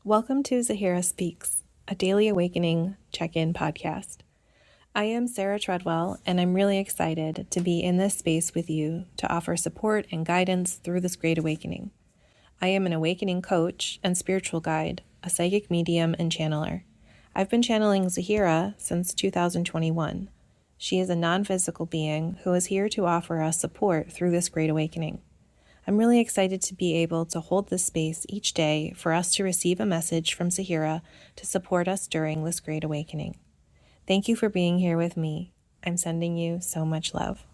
Welcome to Zahera Speaks, a daily awakening check-in podcast. I am Sara Treadwell, and I'm really excited to be in this space with you to offer support and guidance through this great awakening. I am an awakening coach and spiritual guide, a psychic medium and channeler. I've been channeling Zahera since 2021. She is a non-physical being who is here to offer us support through this great awakening. I'm really excited to be able to hold this space each day for us to receive a message from Zahera to support us during this great awakening. Thank you for being here with me. I'm sending you so much love.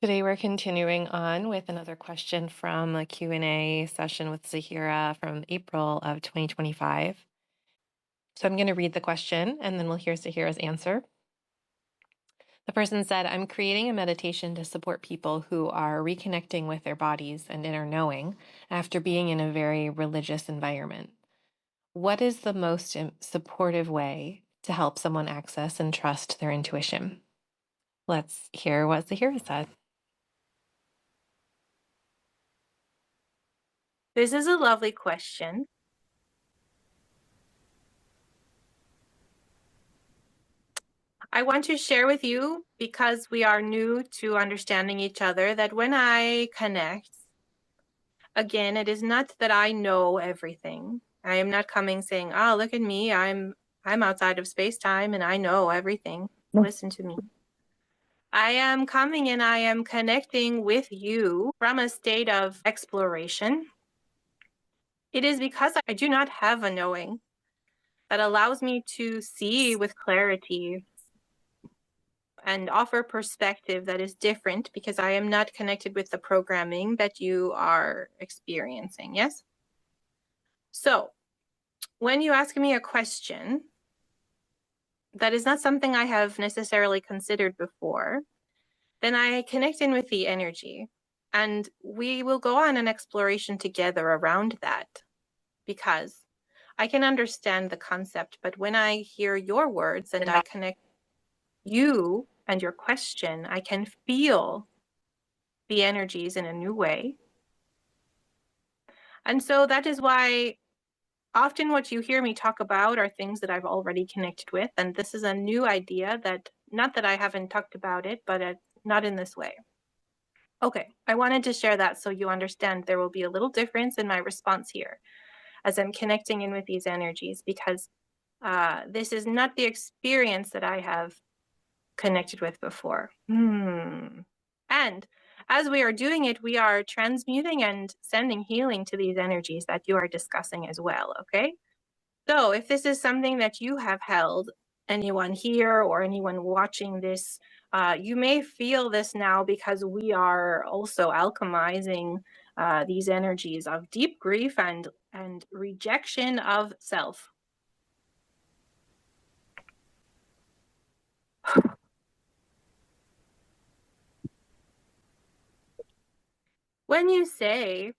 Today we're continuing on with another question from a Q&A session with Zahera from April of 2025. So I'm going to read the question and then we'll hear Zahera's answer. The person said, I'm creating a meditation to support people who are reconnecting with their bodies and inner knowing after being in a very religious environment. What is the most supportive way to help someone access and trust their intuition? Let's hear what Zahera said. This is a lovely question. I want to share with you, because we are new to understanding each other, that when I connect, again, it is not that I know everything. I am not coming saying, oh, look at me, I'm outside of space-time and I know everything. Listen to me. I am coming and I am connecting with you from a state of exploration. It is because I do not have a knowing that allows me to see with clarity and offer perspective that is different, because I am not connected with the programming that you are experiencing, yes? So, when you ask me a question that is not something I have necessarily considered before, then I connect in with the energy, and we will go on an exploration together around that, because I can understand the concept, but when I hear your words and I connect you and your question, I can feel the energies in a new way. And so that is why often what you hear me talk about are things that I've already connected with. And this is a new idea that, not that I haven't talked about it, but not in this way. Okay, I wanted to share that so you understand there will be a little difference in my response here as I'm connecting in with these energies, because this is not the experience that I have connected with before. And as we are doing it, we are transmuting and sending healing to these energies that you are discussing as well, okay? So if this is something that you have held, anyone here or anyone watching this, you may feel this now, because we are also alchemizing these energies of deep grief and rejection of self. When you say,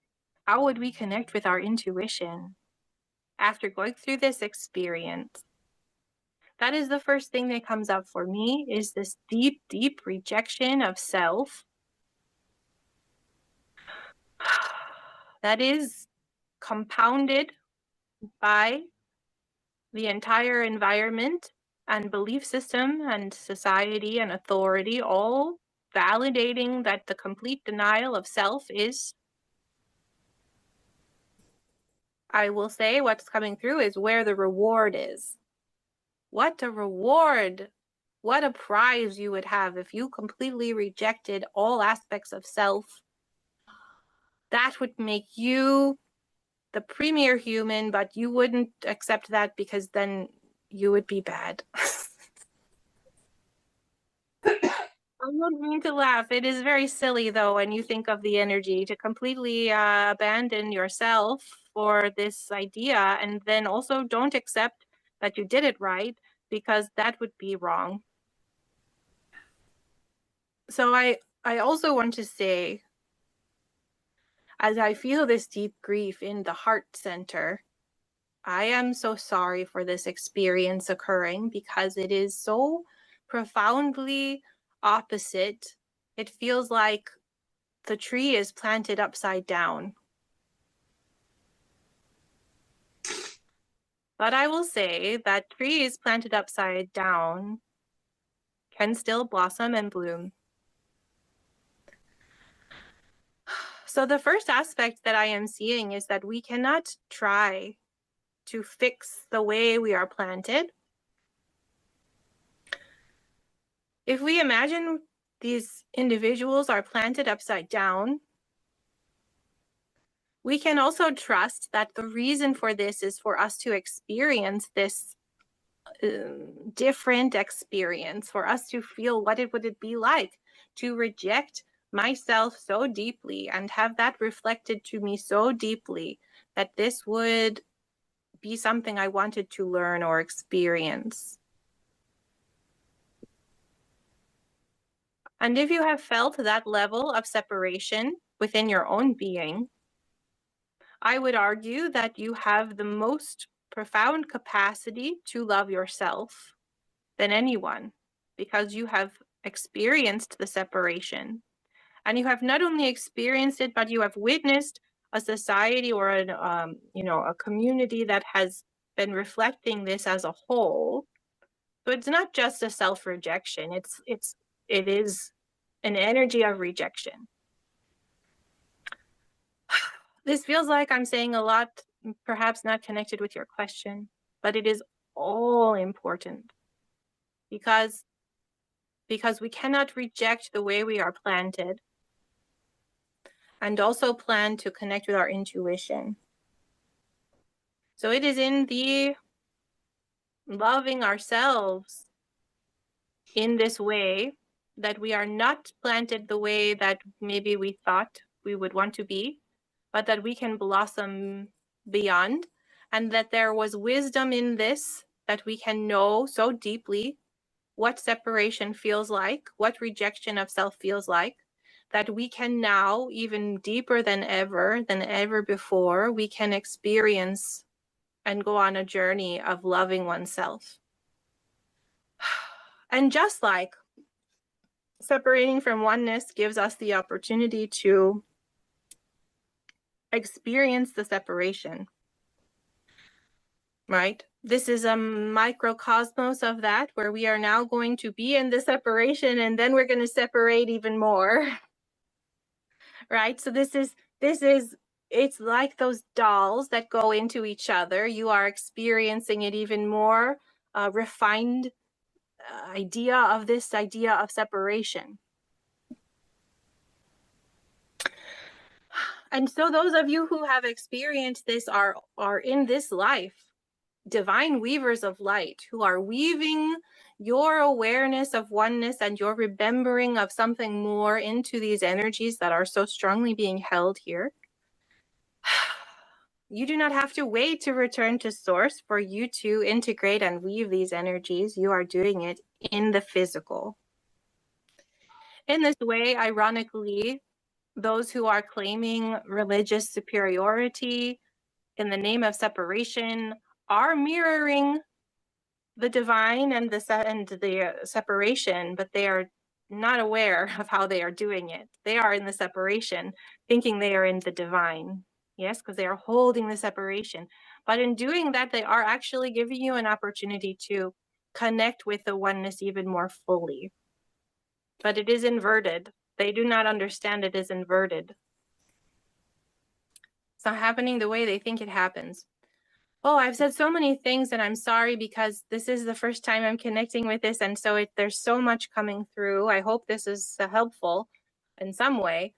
how would we connect with our intuition after going through this experience? That is the first thing that comes up for me, is this deep, deep rejection of self. That is compounded by the entire environment and belief system and society and authority, all validating that the complete denial of self is, I will say, what's coming through is where the reward is. What a reward! What a prize you would have if you completely rejected all aspects of self. That would make you the premier human, but you wouldn't accept that, because then you would be bad. I don't mean to laugh. It is very silly, though, when you think of the energy to completely abandon yourself for this idea, and then also don't accept that you did it right, because that would be wrong. So I also want to say, as I feel this deep grief in the heart center, I am so sorry for this experience occurring, because it is so profoundly opposite it feels like the tree is planted upside down. But I will say that trees planted upside down can still blossom and bloom. So the first aspect that I am seeing is that we cannot try to fix the way we are planted. If we imagine these individuals are planted upside down, we can also trust that the reason for this is for us to experience this different experience, for us to feel what it would be like to reject myself so deeply and have that reflected to me so deeply that this would be something I wanted to learn or experience. And if you have felt that level of separation within your own being, I would argue that you have the most profound capacity to love yourself than anyone, because you have experienced the separation. And you have not only experienced it, but you have witnessed a society or a community that has been reflecting this as a whole. So it's not just a self-rejection, it is an energy of rejection. This feels like I'm saying a lot, perhaps not connected with your question, but it is all important because we cannot reject the way we are planted and also plan to connect with our intuition. So it is in the loving ourselves in this way that we are not planted the way that maybe we thought we would want to be, but that we can blossom beyond, and that there was wisdom in this, that we can know so deeply what separation feels like, what rejection of self feels like, that we can now, even deeper than ever before, we can experience and go on a journey of loving oneself. And just like separating from oneness gives us the opportunity to experience the separation, right? This is a microcosmos of that, where we are now going to be in the separation and then we're going to separate even more, right? So this is, it's like those dolls that go into each other. You are experiencing it even more refined idea of separation. And so those of you who have experienced this are in this life divine weavers of light, who are weaving your awareness of oneness and your remembering of something more into these energies that are so strongly being held here. You do not have to wait to return to source for you to integrate and weave these energies. You are doing it in the physical. In this way, ironically, those who are claiming religious superiority in the name of separation are mirroring the divine and the separation, but they are not aware of how they are doing it. They are in the separation, thinking they are in the divine. Yes, because they are holding the separation. But in doing that, they are actually giving you an opportunity to connect with the oneness even more fully. But it is inverted. They do not understand it is inverted. It's not happening the way they think it happens. Oh, I've said so many things, and I'm sorry because this is the first time I'm connecting with this, and so there's so much coming through. I hope this is helpful in some way.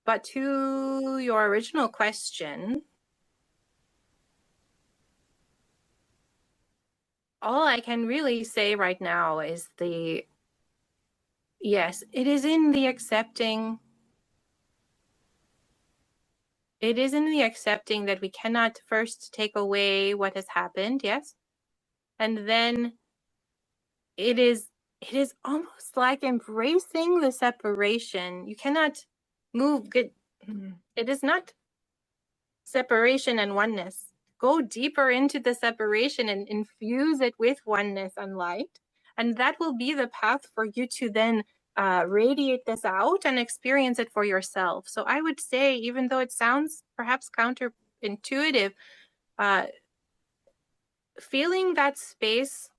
But to your original question, all I can really say right now is yes, it is in the accepting. It is in the accepting that we cannot first take away what has happened, yes? And then it is almost like embracing the separation. You cannot move good. It is not separation and oneness. Go deeper into the separation and infuse it with oneness and light. And that will be the path for you to then radiate this out and experience it for yourself. So I would say, even though it sounds perhaps counterintuitive, feeling that space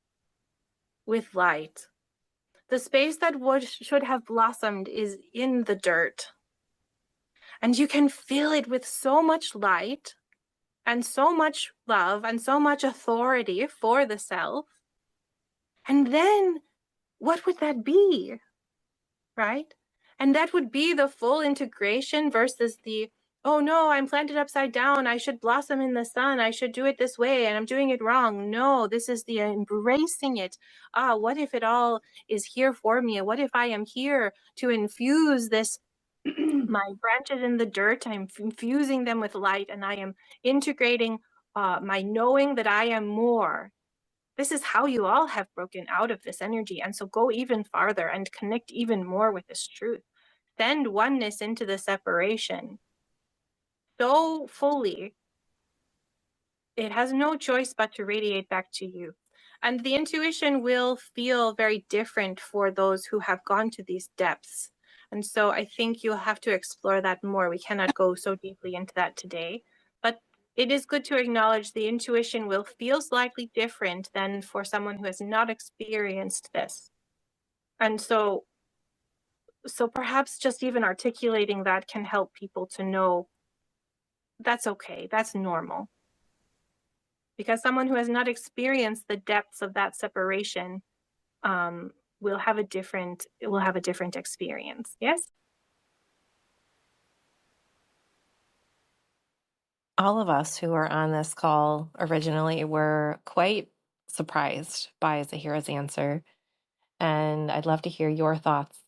with light, the space that should have blossomed is in the dirt. And you can fill it with so much light and so much love and so much authority for the self. And then what would that be? Right? And that would be the full integration versus the, oh no, I'm planted upside down. I should blossom in the sun. I should do it this way and I'm doing it wrong. No, this is the embracing it. What if it all is here for me? What if I am here to infuse this, my branches in the dirt, I'm infusing them with light and I am integrating my knowing that I am more. This is how you all have broken out of this energy. And so go even farther and connect even more with this truth. Send oneness into the separation so fully, it has no choice but to radiate back to you. And the intuition will feel very different for those who have gone to these depths. And so I think you'll have to explore that more. We cannot go so deeply into that today. But it is good to acknowledge the intuition will feel slightly different than for someone who has not experienced this. And so perhaps just even articulating that can help people to know that's okay, that's normal. Because someone who has not experienced the depths of that separation will have a different experience. Yes. All of us who were on this call originally were quite surprised by Zahera's answer. And I'd love to hear your thoughts.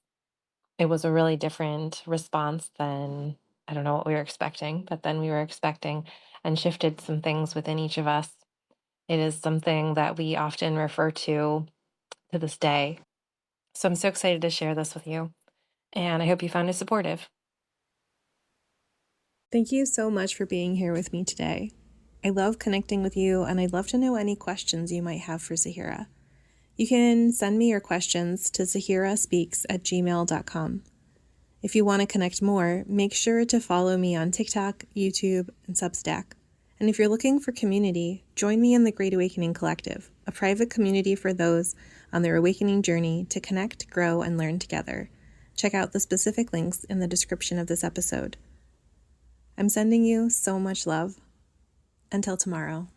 It was a really different response than, I don't know what we were expecting, but then we were expecting, and shifted some things within each of us. It is something that we often refer to this day. So I'm so excited to share this with you. And I hope you found it supportive. Thank you so much for being here with me today. I love connecting with you, and I'd love to know any questions you might have for Zahera. You can send me your questions to zaheraspeaks@gmail.com. If you want to connect more, make sure to follow me on TikTok, YouTube, and Substack. And if you're looking for community, join me in the Great Awakening Collective, a private community for those on their awakening journey to connect, grow, and learn together. Check out the specific links in the description of this episode. I'm sending you so much love. Until tomorrow.